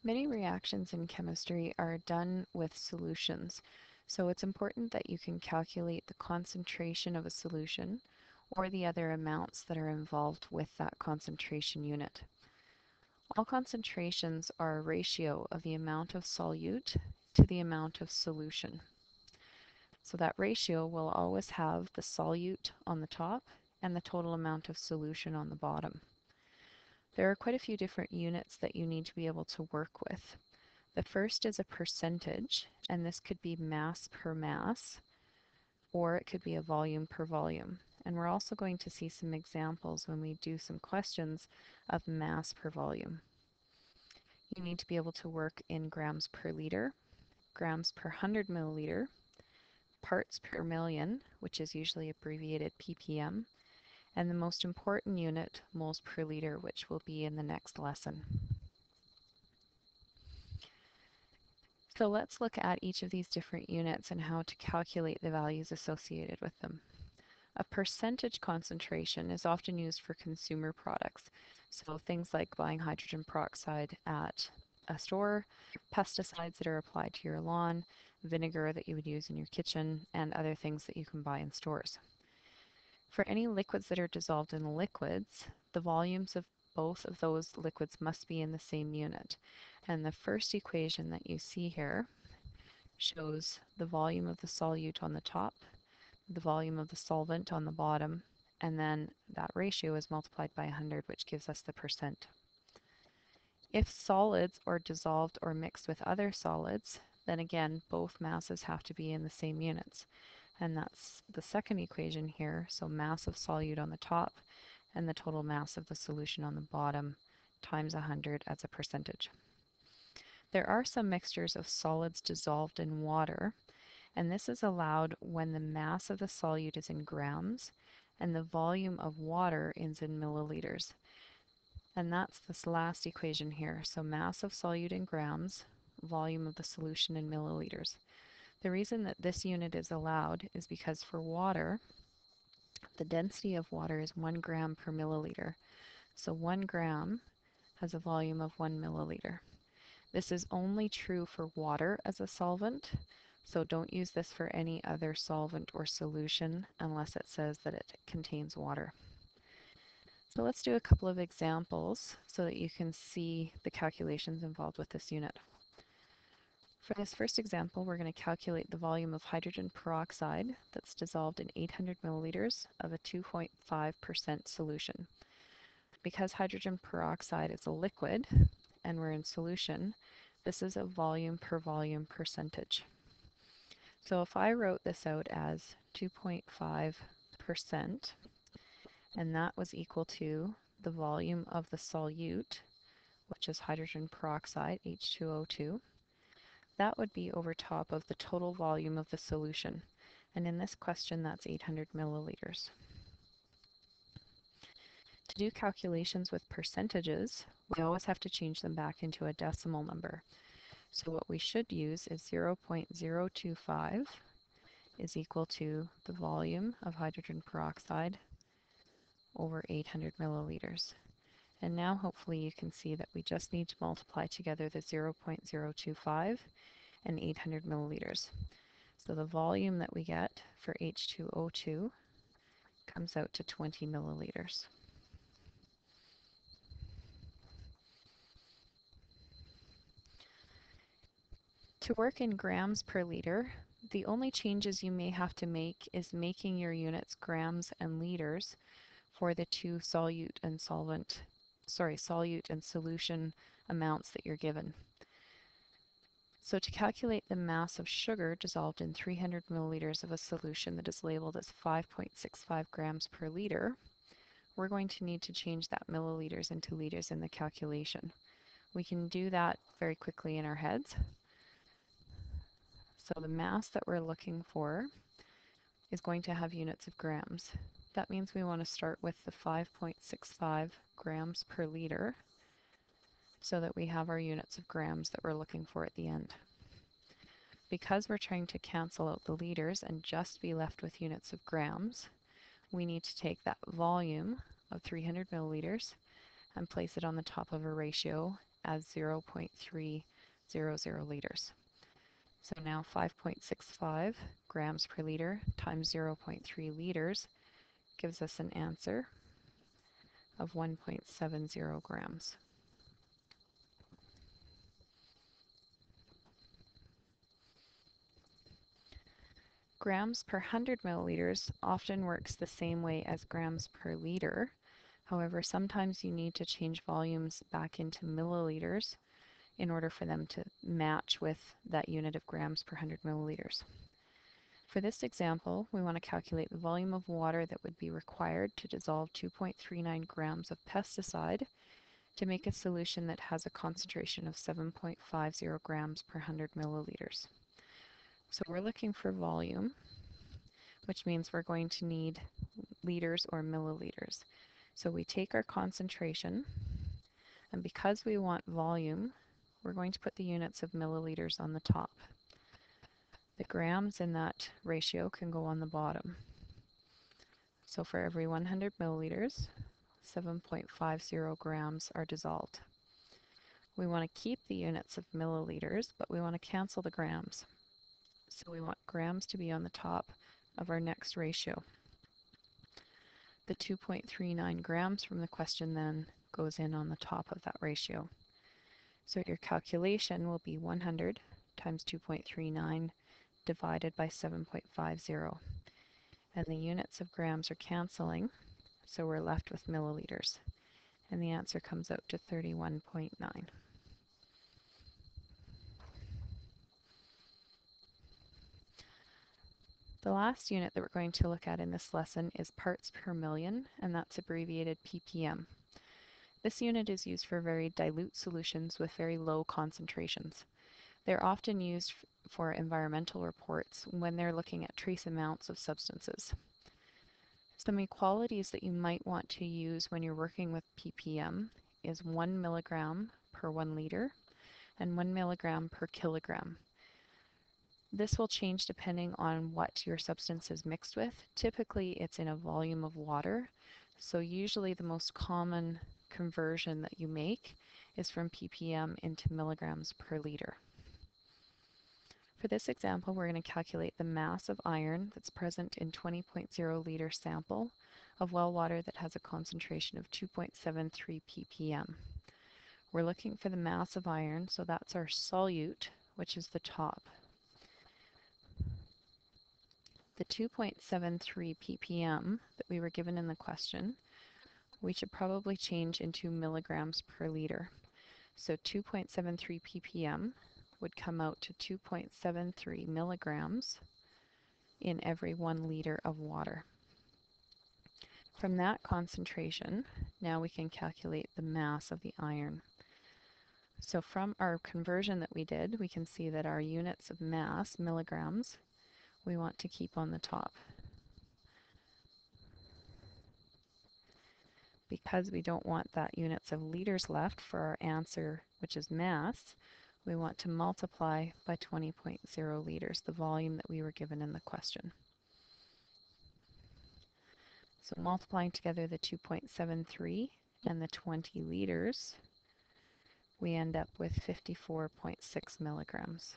Many reactions in chemistry are done with solutions, so it's important that you can calculate the concentration of a solution or the other amounts that are involved with that concentration unit. All concentrations are a ratio of the amount of solute to the amount of solution. So that ratio will always have the solute on the top and the total amount of solution on the bottom. There are quite a few different units that you need to be able to work with. The first is a percentage, and this could be mass per mass, or it could be a volume per volume. And we're also going to see some examples when we do some questions of mass per volume. You need to be able to work in grams per liter, grams per 100 milliliter, parts per million, which is usually abbreviated ppm, and the most important unit, moles per liter, which will be in the next lesson. So let's look at each of these different units and how to calculate the values associated with them. A percentage concentration is often used for consumer products. So things like buying hydrogen peroxide at a store, pesticides that are applied to your lawn, vinegar that you would use in your kitchen, and other things that you can buy in stores. For any liquids that are dissolved in liquids, the volumes of both of those liquids must be in the same unit. And the first equation that you see here shows the volume of the solute on the top, the volume of the solvent on the bottom, and then that ratio is multiplied by 100, which gives us the percent. If solids are dissolved or mixed with other solids, then again, both masses have to be in the same units. And that's the second equation here, so mass of solute on the top and the total mass of the solution on the bottom times 100 as a percentage. There are some mixtures of solids dissolved in water, and this is allowed when the mass of the solute is in grams and the volume of water is in milliliters. And that's this last equation here. So mass of solute in grams, volume of the solution in milliliters. The reason that this unit is allowed is because for water, the density of water is 1 gram per milliliter. So 1 gram has a volume of 1 milliliter. This is only true for water as a solvent, so don't use this for any other solvent or solution unless it says that it contains water. So let's do a couple of examples so that you can see the calculations involved with this unit. For this first example, we're going to calculate the volume of hydrogen peroxide that's dissolved in 800 milliliters of a 2.5% solution. Because hydrogen peroxide is a liquid and we're in solution, this is a volume per volume percentage. So if I wrote this out as 2.5%, and that was equal to the volume of the solute, which is hydrogen peroxide, H2O2, that would be over top of the total volume of the solution. And in this question, that's 800 milliliters. To do calculations with percentages, we always have to change them back into a decimal number. So what we should use is 0.025 is equal to the volume of hydrogen peroxide over 800 milliliters. And now hopefully you can see that we just need to multiply together the 0.025 and 800 milliliters. So the volume that we get for H2O2 comes out to 20 milliliters. To work in grams per liter, the only changes you may have to make is making your units grams and liters for the two solute and solution amounts that you're given. So to calculate the mass of sugar dissolved in 300 milliliters of a solution that is labeled as 5.65 grams per liter, we're going to need to change that milliliters into liters in the calculation. We can do that very quickly in our heads. So the mass that we're looking for is going to have units of grams. That means we want to start with the 5.65 grams per liter so that we have our units of grams that we're looking for at the end. Because we're trying to cancel out the liters and just be left with units of grams, we need to take that volume of 300 milliliters and place it on the top of a ratio as 0.300 liters. So now 5.65 grams per liter times 0.3 liters gives us an answer of 1.70 grams. Grams per 100 milliliters often works the same way as grams per liter. However, sometimes you need to change volumes back into milliliters in order for them to match with that unit of grams per 100 milliliters. For this example, we want to calculate the volume of water that would be required to dissolve 2.39 grams of pesticide to make a solution that has a concentration of 7.50 grams per 100 milliliters. So we're looking for volume, which means we're going to need liters or milliliters. So we take our concentration, and because we want volume, we're going to put the units of milliliters on the top. The grams in that ratio can go on the bottom. So for every 100 milliliters, 7.50 grams are dissolved. We want to keep the units of milliliters, but we want to cancel the grams. So we want grams to be on the top of our next ratio. The 2.39 grams from the question then goes in on the top of that ratio. So your calculation will be 100 times 2.39 divided by 7.50. And the units of grams are canceling, so we're left with milliliters. And the answer comes out to 31.9. The last unit that we're going to look at in this lesson is parts per million, and that's abbreviated ppm. This unit is used for very dilute solutions with very low concentrations. They're often used for environmental reports when they're looking at trace amounts of substances. Some equalities that you might want to use when you're working with ppm is 1 milligram per 1 liter and 1 milligram per kilogram. This will change depending on what your substance is mixed with. Typically, it's in a volume of water. So usually the most common conversion that you make is from ppm into milligrams per liter. For this example, we're going to calculate the mass of iron that's present in 20.0 liter sample of well water that has a concentration of 2.73 ppm. We're looking for the mass of iron, so that's our solute, which is the top. The 2.73 ppm that we were given in the question, we should probably change into milligrams per liter. So 2.73 ppm would come out to 2.73 milligrams in every 1 liter of water. From that concentration, now we can calculate the mass of the iron. So from our conversion that we did, we can see that our units of mass, milligrams, we want to keep on the top. Because we don't want that units of liters left for our answer, which is mass, we want to multiply by 20.0 liters, the volume that we were given in the question. So multiplying together the 2.73 and the 20 liters, we end up with 54.6 milligrams.